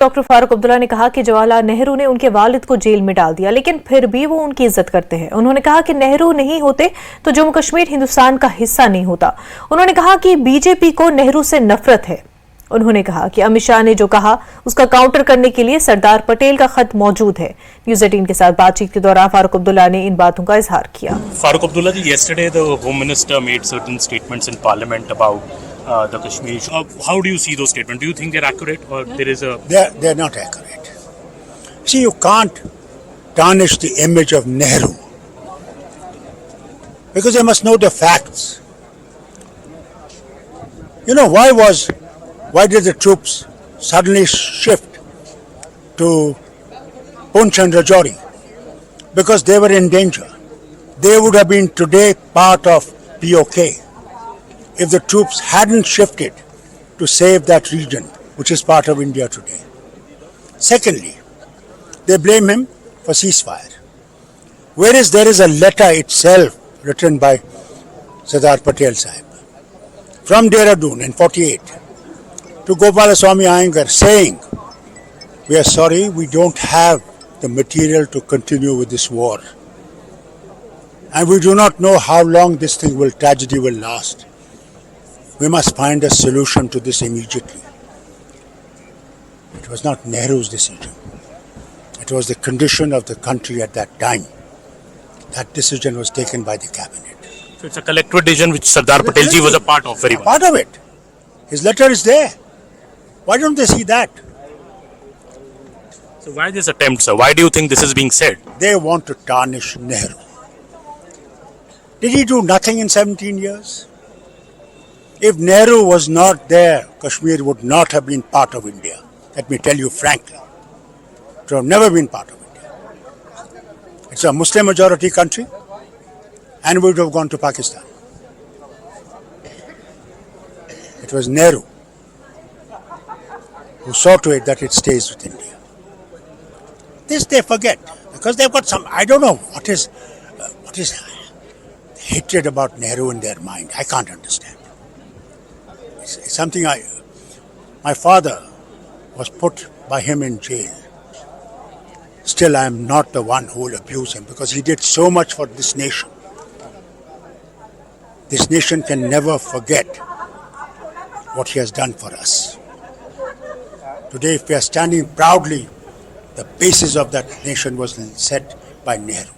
Doctor Farooq Abdullah ने कहा कि जवाहरलाल नेहरू ने उनके वालिद को जेल में डाल दिया, लेकिन फिर भी वो उनकी इज्जत करते हैं। उन्होंने कहा कि नेहरू नहीं होते तो जम्मू कश्मीर हिंदुस्तान का हिस्सा नहीं होता। उन्होंने कहा कि बीजेपी को नेहरू से नफरत है। उन्होंने कहा कि अमित शाह ने जो कहा उसका काउंटर करने के लिए सरदार पटेल का खत मौजूद है। न्यूज़ 18 के साथ बातचीत के दौरान फारूक अब्दुल्ला ने इन बातों का इजहार किया। फारूक अब्दुल्ला जी, yesterday the Home Minister made certain statements in Parliament about the Kashmir. How do you see those statements? Do you think they're accurate, or there is a? They're not accurate. See, you can't tarnish the image of Nehru because they must know the facts. You know, why did the troops suddenly shift to Poonch and Rajouri? Because they were in danger. They would have been today part of POK if the troops hadn't shifted to save that region, which is part of India today. Secondly, they blame him for ceasefire, whereas there is a letter itself written by Sardar Patel Sahib from Dehradun in 48 to Gopalaswamy Iyengar saying, we are sorry, we don't have the material to continue with this war, and we do not know how long this tragedy will last. We must find a solution to this immediately. It was not Nehru's decision. It was the condition of the country at that time. That decision was taken by the cabinet. So it's a collective decision which Sardar Patel ji was a part of. Very much. Part of it. His letter is there. Why don't they see that? So why this attempt, sir? Why do you think this is being said? They want to tarnish Nehru. Did he do nothing in 17 years? If Nehru was not there, Kashmir would not have been part of India. Let me tell you frankly. It would have never been part of India. It's a Muslim majority country, and we would have gone to Pakistan. It was Nehru who saw to it that it stays with India. This they forget because they've got some, I don't know what is hatred about Nehru in their mind. I can't understand. It's something my father was put by him in jail. Still, I am not the one who will abuse him because he did so much for this nation. This nation can never forget what he has done for us. Today, if we are standing proudly, the basis of that nation was set by Nehru.